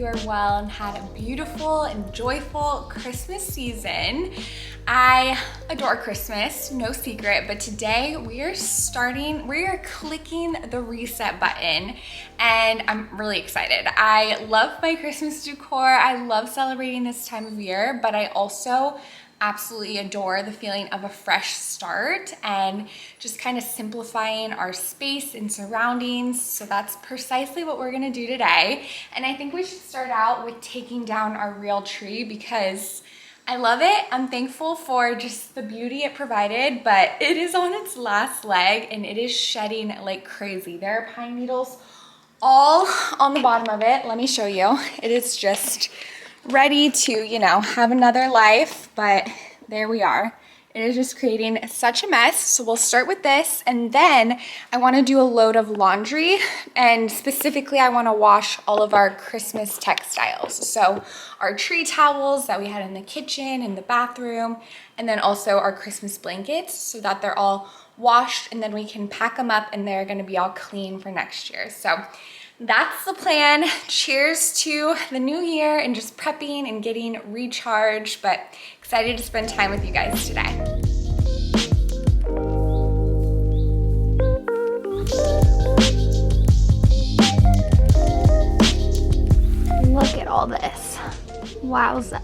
are well and had a beautiful and joyful Christmas season. I adore Christmas, no secret, but today we are clicking the reset button and I'm really excited. I love my Christmas decor. I love celebrating this time of year, but I also absolutely adore the feeling of a fresh start and just kind of simplifying our space and surroundings. So that's precisely what we're gonna do today. And I think we should start out with taking down our real tree because I love it. I'm thankful for just the beauty it provided, but it is on its last leg and it is shedding like crazy. There are pine needles all on the bottom of it. Let me show you. It is just ready to, have another life, but there we are. It is just creating such a mess. So we'll start with this, and then I want to do a load of laundry, and specifically I want to wash all of our Christmas textiles. So our tree towels that we had in the kitchen, in the bathroom, and then also our Christmas blankets so that they're all washed, and then we can pack them up and they're going to be all clean for next year. So that's the plan. Cheers to the new year and just prepping and getting recharged, but excited to spend time with you guys today. Look at all this. Wowza.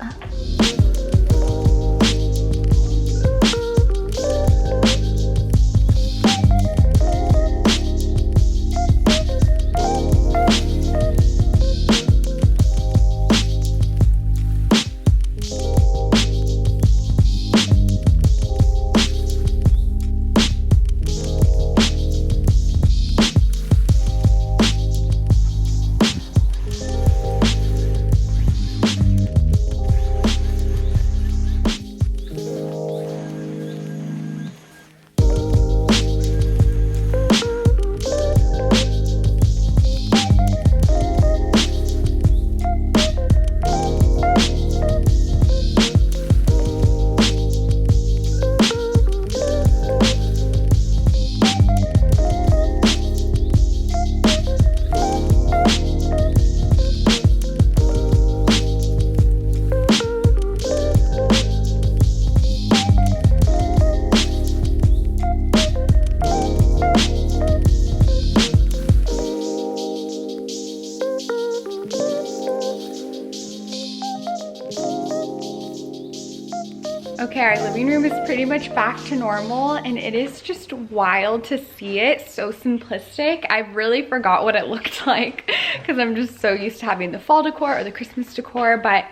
Okay, our living room is pretty much back to normal and it is just wild to see it, so simplistic. I really forgot what it looked like because I'm just so used to having the fall decor or the Christmas decor, but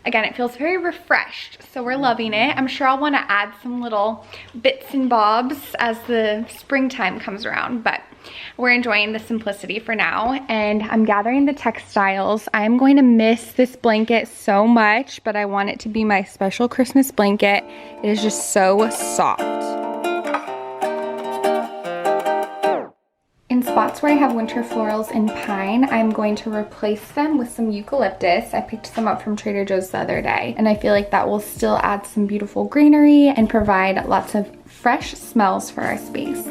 again, it feels very refreshed, so we're loving it. I'm sure I'll want to add some little bits and bobs as the springtime comes around, but we're enjoying the simplicity for now, and I'm gathering the textiles. I'm going to miss this blanket so much, but I want it to be my special Christmas blanket. It is just so soft. In spots where I have winter florals in pine, I'm going to replace them with some eucalyptus. I picked some up from Trader Joe's the other day, and I feel like that will still add some beautiful greenery and provide lots of fresh smells for our space.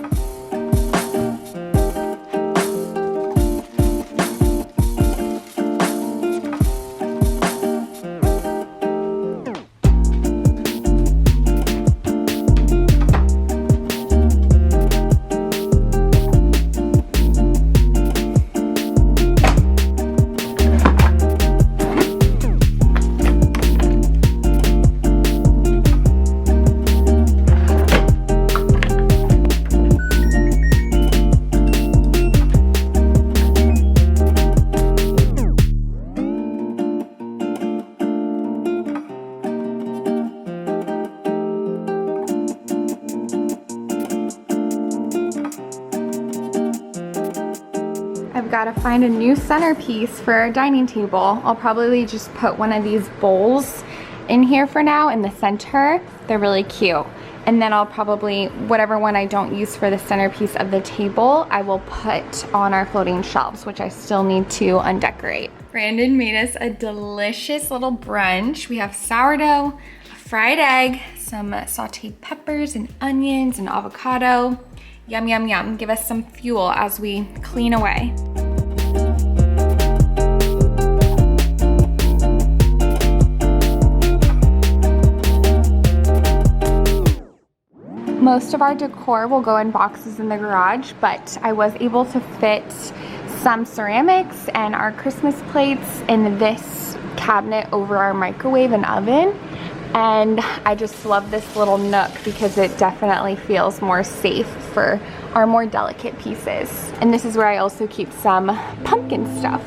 I've got to find a new centerpiece for our dining table. I'll probably just put one of these bowls in here for now in the center. They're really cute. And then I'll probably, whatever one I don't use for the centerpiece of the table, I will put on our floating shelves, which I still need to undecorate. Brandon made us a delicious little brunch. We have sourdough, a fried egg, some sauteed peppers and onions and avocado. Yum, yum, yum. Give us some fuel as we clean away. most of our decor will go in boxes in the garage, but I was able to fit some ceramics and our Christmas plates in this cabinet over our microwave and oven. And I just love this little nook because it definitely feels more safe for our more delicate pieces. And this is where I also keep some pumpkin stuff.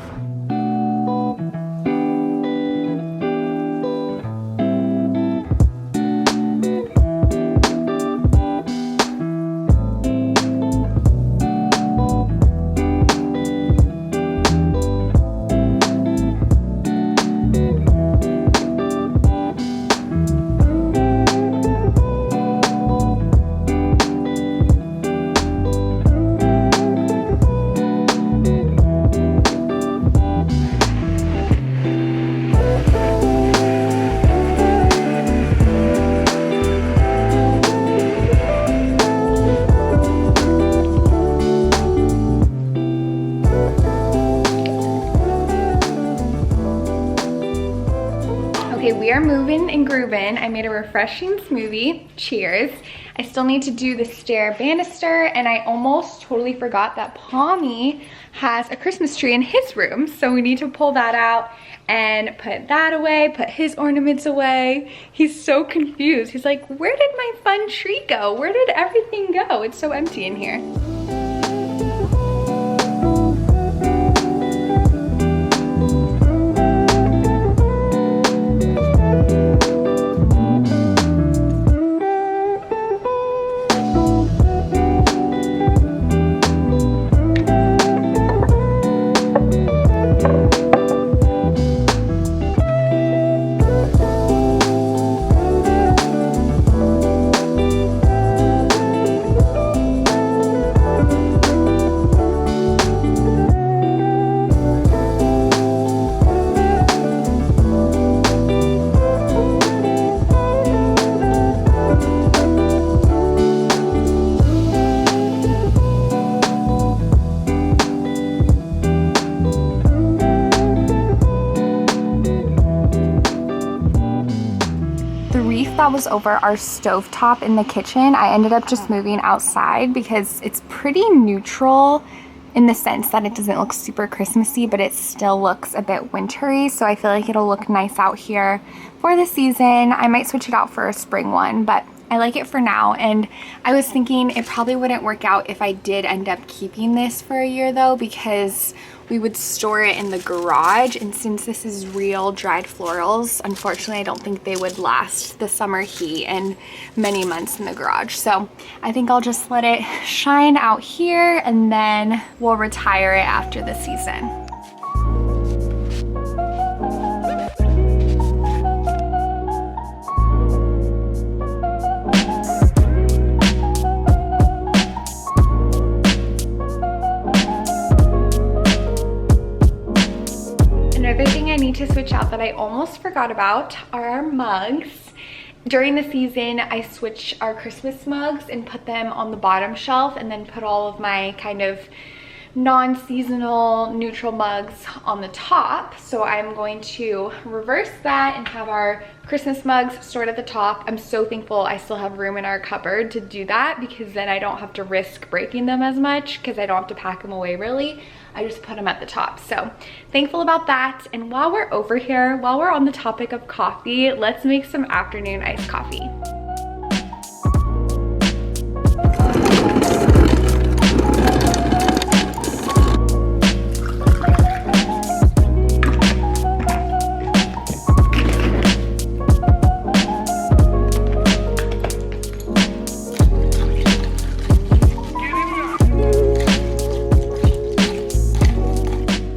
Okay, we are moving and grooving. I made a refreshing smoothie. Cheers. I still need to do the stair banister, and I almost totally forgot that Pommy has a Christmas tree in his room, so we need to pull that out and put that away, put his ornaments away. He's so confused. He's like, where did my fun tree go? Where did everything go? It's so empty in here. That was over our stovetop in the kitchen. I ended up just moving outside because it's pretty neutral in the sense that it doesn't look super Christmassy, but it still looks a bit wintry. So I feel like it'll look nice out here for the season. I might switch it out for a spring one, but I like it for now. And I was thinking it probably wouldn't work out if I did end up keeping this for a year though, because we would store it in the garage, and since this is real dried florals, unfortunately I don't think they would last the summer heat and many months in the garage. So I think I'll just let it shine out here, and then we'll retire it after the season. Another thing I need to switch out that I almost forgot about are our mugs. During the season, I switch our Christmas mugs and put them on the bottom shelf, and then put all of my kind of non-seasonal neutral mugs on the top. So I'm going to reverse that and have our Christmas mugs stored at the top. I'm so thankful I still have room in our cupboard to do that, because then I don't have to risk breaking them as much, because I don't have to pack them away really. I just put them at the top. So thankful about that. And while we're over here, while we're on the topic of coffee, let's make some afternoon iced coffee.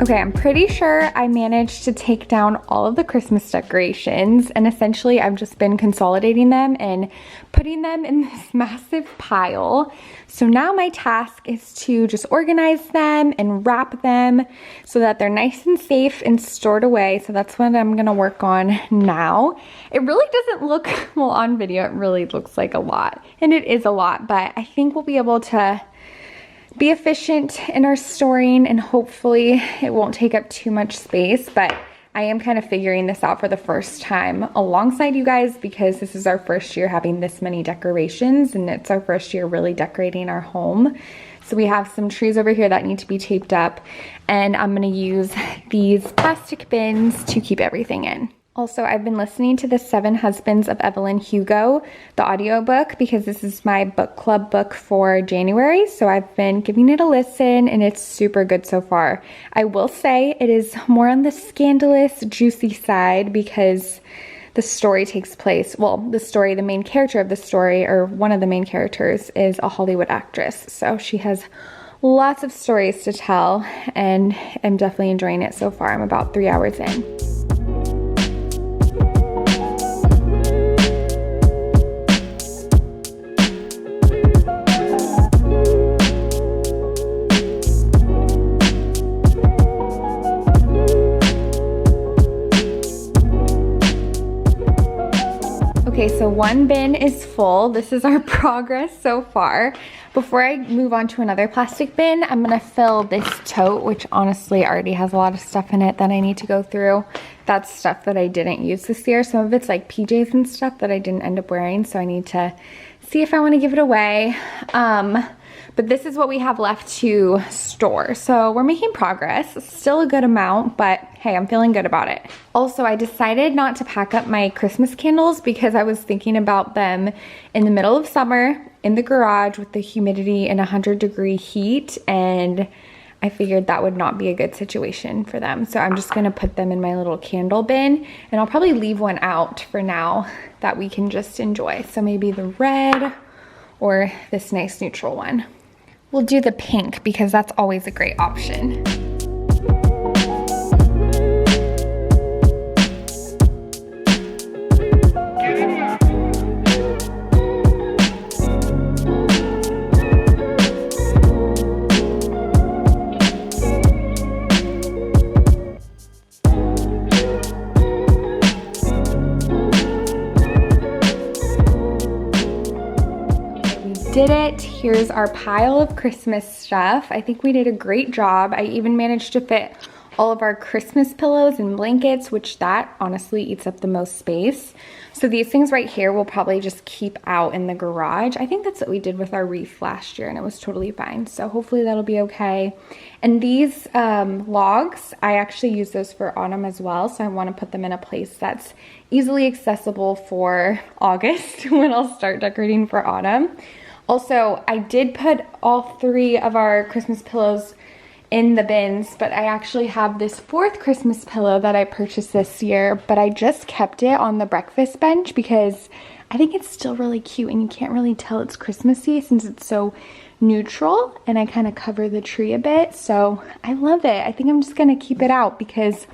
Okay, I'm pretty sure I managed to take down all of the Christmas decorations, and essentially I've just been consolidating them and putting them in this massive pile. So now my task is to just organize them and wrap them so that they're nice and safe and stored away. So that's what I'm gonna work on now. It really doesn't look, well, on video it really looks like a lot, and it is a lot, but I think we'll be able to be efficient in our storing, and hopefully it won't take up too much space. But I am kind of figuring this out for the first time alongside you guys because this is our first year having this many decorations and it's our first year really decorating our home. So we have some trees over here that need to be taped up, and I'm gonna use these plastic bins to keep everything in. Also, I've been listening to the 7 Husbands of Evelyn Hugo, the audiobook, because this is my book club book for January. So I've been giving it a listen and it's super good so far. I will say it is more on the scandalous, juicy side because the story takes place, well, the main character of the story, or one of the main characters, is a Hollywood actress. So she has lots of stories to tell, and I'm definitely enjoying it so far. I'm about 3 hours in. Okay, so one bin is full. This is our progress so far. Before I move on to another plastic bin, I'm gonna fill this tote, which honestly already has a lot of stuff in it that I need to go through. That's stuff that I didn't use this year. Some of it's like PJs and stuff that I didn't end up wearing, so I need to see if I wanna give it away. But this is what we have left to store. So we're making progress, still a good amount, but hey, I'm feeling good about it. Also, I decided not to pack up my Christmas candles because I was thinking about them in the middle of summer in the garage with the humidity and 100-degree heat, and I figured that would not be a good situation for them. So I'm just gonna put them in my little candle bin, and I'll probably leave one out for now that we can just enjoy. So maybe the red or this nice neutral one. We'll do the pink because that's always a great option. Did it. Here's our pile of Christmas stuff. I think we did a great job. I even managed to fit all of our Christmas pillows and blankets, which that honestly eats up the most space. So these things right here we'll probably just keep out in the garage. I think that's what we did with our wreath last year and it was totally fine. So hopefully that'll be okay. And these logs, I actually use those for autumn as well. So I want to put them in a place that's easily accessible for August when I'll start decorating for autumn. Also, I did put all 3 of our Christmas pillows in the bins, but I actually have this 4th Christmas pillow that I purchased this year, but I just kept it on the breakfast bench because I think it's still really cute and you can't really tell it's Christmassy since it's so neutral and I kind of cover the tree a bit. So I love it. I think I'm just gonna keep it out because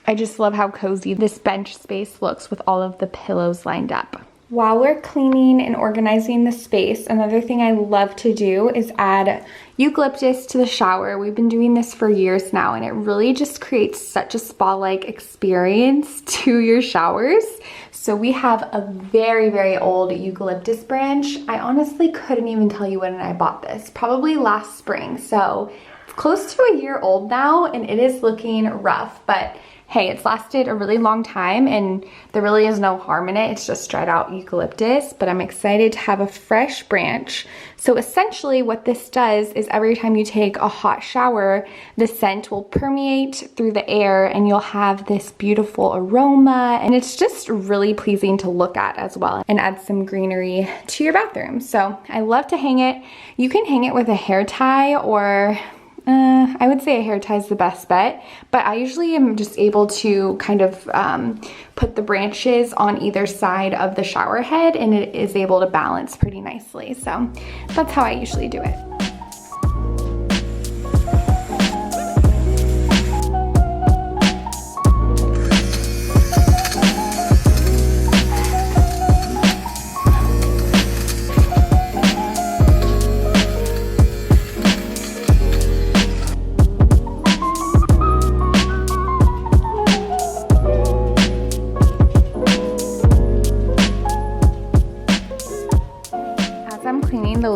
I just love how cozy this bench space looks with all of the pillows lined up. While we're cleaning and organizing the space, another thing I love to do is add eucalyptus to the shower. We've been doing this for years now and it really just creates such a spa-like experience to your showers. So we have a very, very old eucalyptus branch. I honestly couldn't even tell you when I bought this, probably last spring. So it's close to a year old now and it is looking rough, but hey, it's lasted a really long time and there really is no harm in it. It's just dried out eucalyptus, but I'm excited to have a fresh branch. So essentially what this does is every time you take a hot shower, the scent will permeate through the air and you'll have this beautiful aroma, and it's just really pleasing to look at as well, and add some greenery to your bathroom. So I love to hang it. You can hang it with a hair tie, or I would say a hair tie is the best bet, but I usually am just able to kind of put the branches on either side of the shower head and it is able to balance pretty nicely. So that's how I usually do it.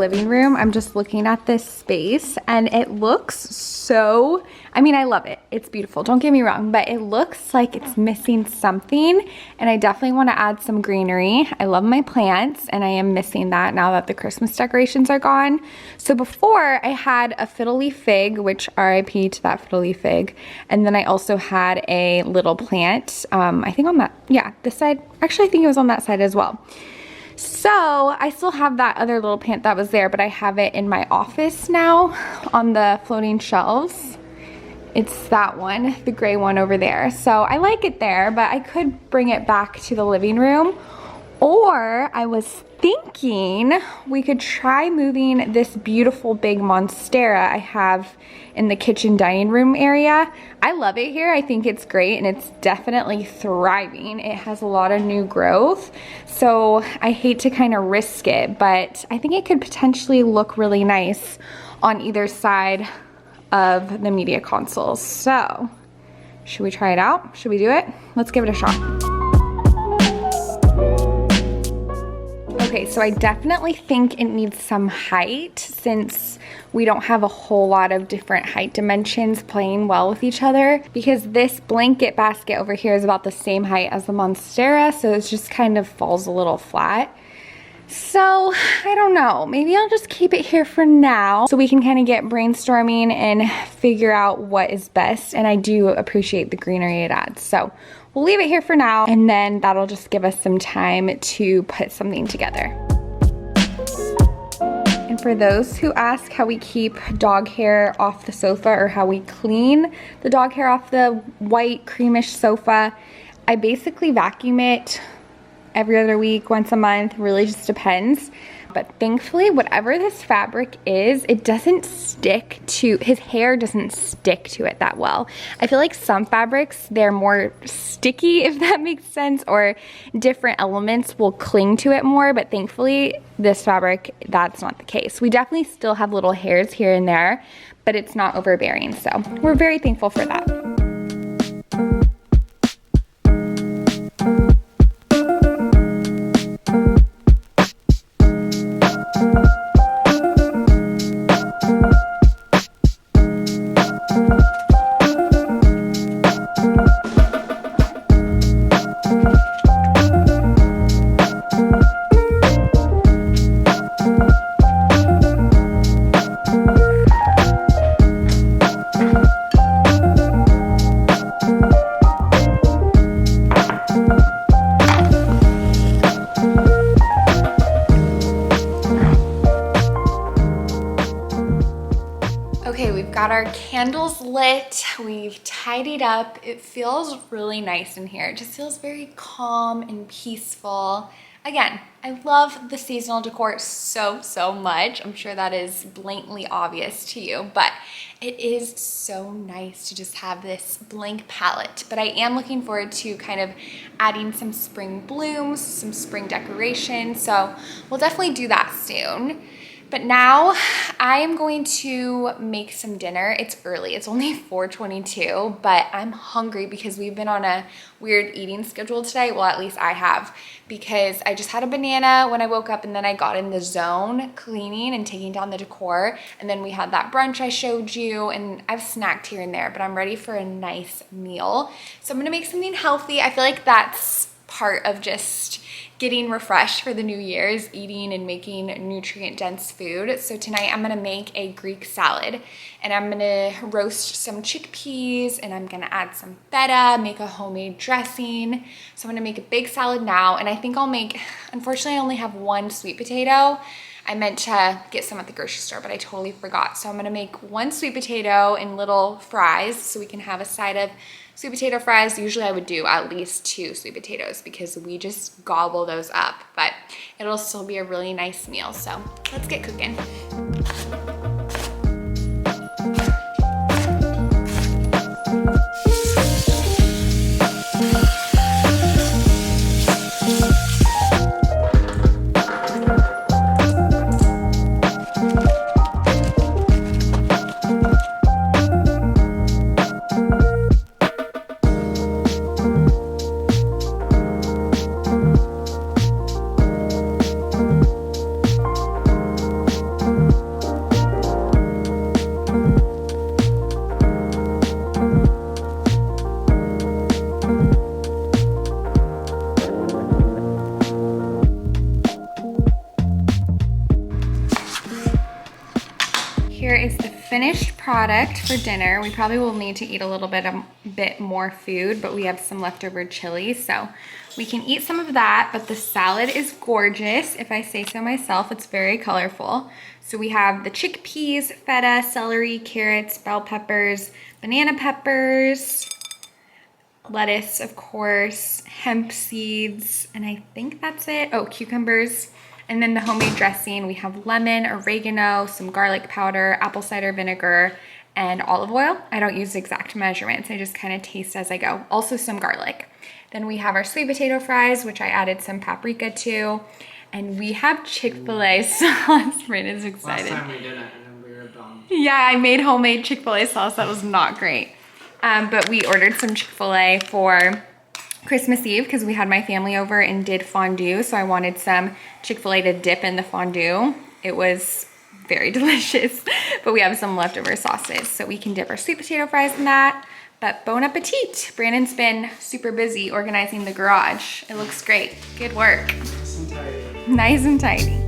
living room, I'm just looking at this space and it looks so, I mean, I love it. It's beautiful, don't get me wrong, but it looks like it's missing something, and I definitely want to add some greenery. I love my plants and I am missing that now that the Christmas decorations are gone. So before I had a fiddle leaf fig, which RIP to that fiddle leaf fig, and then I also had a little plant, I think on that, yeah, this side, actually I think it was on that side as well. So I still have that other little plant that was there, but I have it in my office now on the floating shelves. It's that one, the gray one over there. So I like it there, but I could bring it back to the living room. Or I was thinking we could try moving this beautiful big monstera I have in the kitchen dining room area. I love it here. I think it's great and it's definitely thriving. It has a lot of new growth. So I hate to kind of risk it, but I think it could potentially look really nice on either side of the media consoles. So should we try it out? Should we do it? Let's give it a shot. Okay, so I definitely think it needs some height since we don't have a whole lot of different height dimensions playing well with each other, because this blanket basket over here is about the same height as the monstera, so it just kind of falls a little flat. So I don't know, maybe I'll just keep it here for now so we can kind of get brainstorming and figure out what is best. And I do appreciate the greenery it adds. So we'll leave it here for now, and then that'll just give us some time to put something together. And for those who ask how we keep dog hair off the sofa or how we clean the dog hair off the white creamish sofa, I basically vacuum it every other week, once a month, really just depends. But thankfully, whatever this fabric is, it doesn't stick to, his hair doesn't stick to it that well. I feel like some fabrics, they're more sticky, if that makes sense, or different elements will cling to it more, but thankfully, this fabric, that's not the case. We definitely still have little hairs here and there, but it's not overbearing, so we're very thankful for that. Okay, we've got our candles lit, we've tidied up. It feels really nice in here. It just feels very calm and peaceful. Again, I love the seasonal decor so much. I'm sure that is blatantly obvious to you, but it is so nice to just have this blank palette. But I am looking forward to kind of adding some spring blooms, some spring decoration. So we'll definitely do that soon. But now I am going to make some dinner. It's early, it's only 4:22, but I'm hungry because we've been on a weird eating schedule today. Well, at least I have, because I just had a banana when I woke up and then I got in the zone cleaning and taking down the decor. And then we had that brunch I showed you, and I've snacked here and there, but I'm ready for a nice meal. So I'm gonna make something healthy. I feel like that's part of just getting refreshed for the new year's, eating and making nutrient-dense food. So tonight I'm gonna make a Greek salad, and I'm gonna roast some chickpeas, and I'm gonna add some feta, make a homemade dressing. So I'm gonna make a big salad now, and I think I'll make, unfortunately I only have one sweet potato. I meant to get some at the grocery store, but I totally forgot. So I'm gonna make one sweet potato in little fries so we can have a side of sweet potato fries. Usually I would do at least 2 sweet potatoes because we just gobble those up, but it'll still be a really nice meal. So let's get cooking. product for dinner. We probably will need to eat a little bit more food, but we have some leftover chili, so we can eat some of that. But the salad is gorgeous, if I say so myself. It's very colorful. So we have the chickpeas, feta, celery, carrots, bell peppers, banana peppers, lettuce, of course, hemp seeds, and I think that's it. Oh, cucumbers. And then the homemade dressing, we have lemon, oregano, some garlic powder, apple cider vinegar, and olive oil. I don't use exact measurements. I just kind of taste as I go. Also some garlic. Then we have our sweet potato fries, which I added some paprika to. And we have Chick-fil-A sauce. Brandon's excited. Last time we did it and we were done. Yeah, I made homemade Chick-fil-A sauce. That was not great. But we ordered some Chick-fil-A for Christmas Eve because we had my family over and did fondue. So I wanted some Chick-fil-A to dip in the fondue. It was very delicious, but we have some leftover sauces. So we can dip our sweet potato fries in that. But bon appetit. Brandon's been super busy organizing the garage. It looks great. Good work. Nice and tidy. Nice and tidy.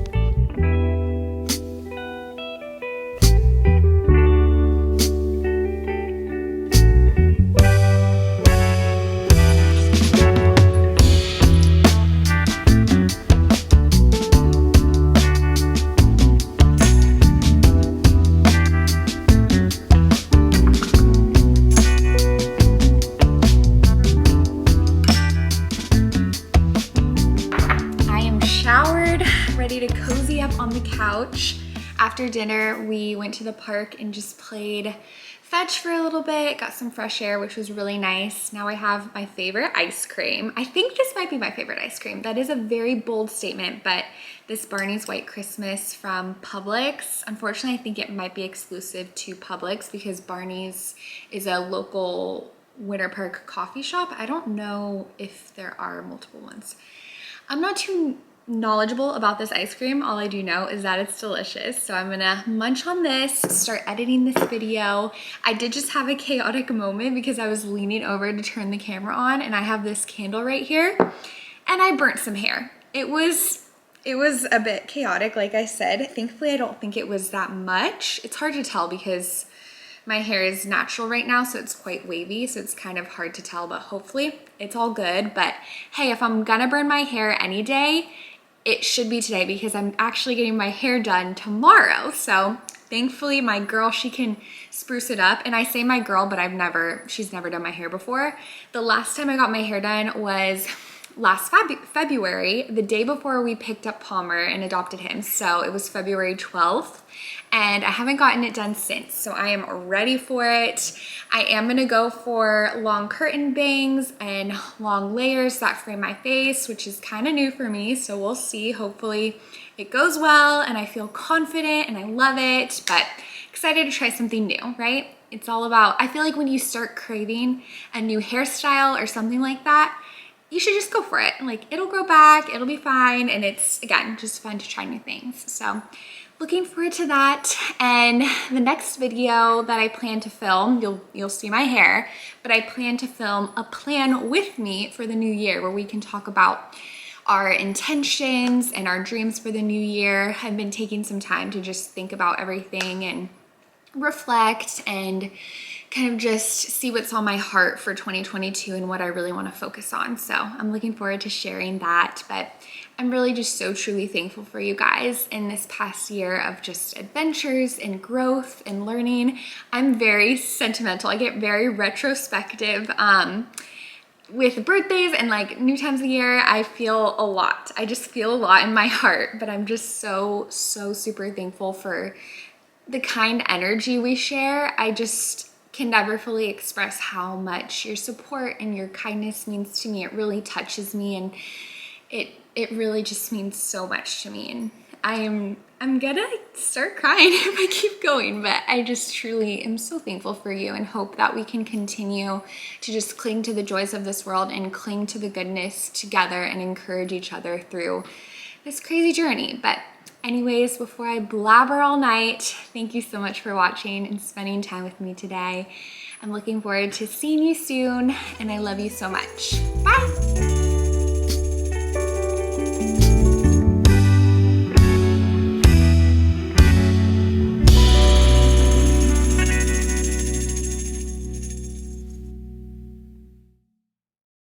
Ready to cozy up on the couch. After dinner, we went to the park and just played fetch for a little bit, got some fresh air, which was really nice. Now I have my favorite ice cream. I think this might be my favorite ice cream. That is a very bold statement, but this Barney's White Christmas from Publix. Unfortunately, I think it might be exclusive to Publix because Barney's is a local Winter Park coffee shop. I don't know if there are multiple ones. I'm not too knowledgeable about this ice cream. All I do know is that it's delicious. So I'm gonna munch on this, start editing this video. I did just have a chaotic moment because I was leaning over to turn the camera on and I have this candle right here and I burnt some hair. It was a bit chaotic, like I said. Thankfully, I don't think it was that much. It's hard to tell because my hair is natural right now, so it's quite wavy, so it's kind of hard to tell, but hopefully it's all good. But hey, if I'm gonna burn my hair any day, it should be today because I'm actually getting my hair done tomorrow. So thankfully my girl, she can spruce it up. And I say my girl, but she's never done my hair before. The last time I got my hair done was last February, the day before we picked up Palmer and adopted him. So it was February 12th. And I haven't gotten it done since, so I am ready for it. I am gonna go for long curtain bangs and long layers that frame my face, which is kind of new for me, so we'll see. Hopefully it goes well and I feel confident and I love it, but excited to try something new, right? It's all about, I feel like when you start craving a new hairstyle or something like that, you should just go for it. Like, it'll grow back, it'll be fine, and it's, again, just fun to try new things. So looking forward to that. And the next video that I plan to film, you'll see my hair, but I plan to film a plan with me for the new year where we can talk about our intentions and our dreams for the new year. I've been taking some time to just think about everything and reflect and kind of just see what's on my heart for 2022 and what I really want to focus on. So I'm looking forward to sharing that, but I'm really just so truly thankful for you guys in this past year of just adventures and growth and learning. I'm very sentimental. I get very retrospective with birthdays and like new times of the year. I feel a lot. I just feel a lot in my heart, but I'm just so super thankful for the kind energy we share. I just can never fully express how much your support and your kindness means to me. It really touches me, and it really just means so much to me. And I'm gonna start crying if I keep going, but I just truly am so thankful for you and hope that we can continue to just cling to the joys of this world and cling to the goodness together and encourage each other through this crazy journey. But anyways, before I blabber all night, thank you so much for watching and spending time with me today. I'm looking forward to seeing you soon, and I love you so much. Bye!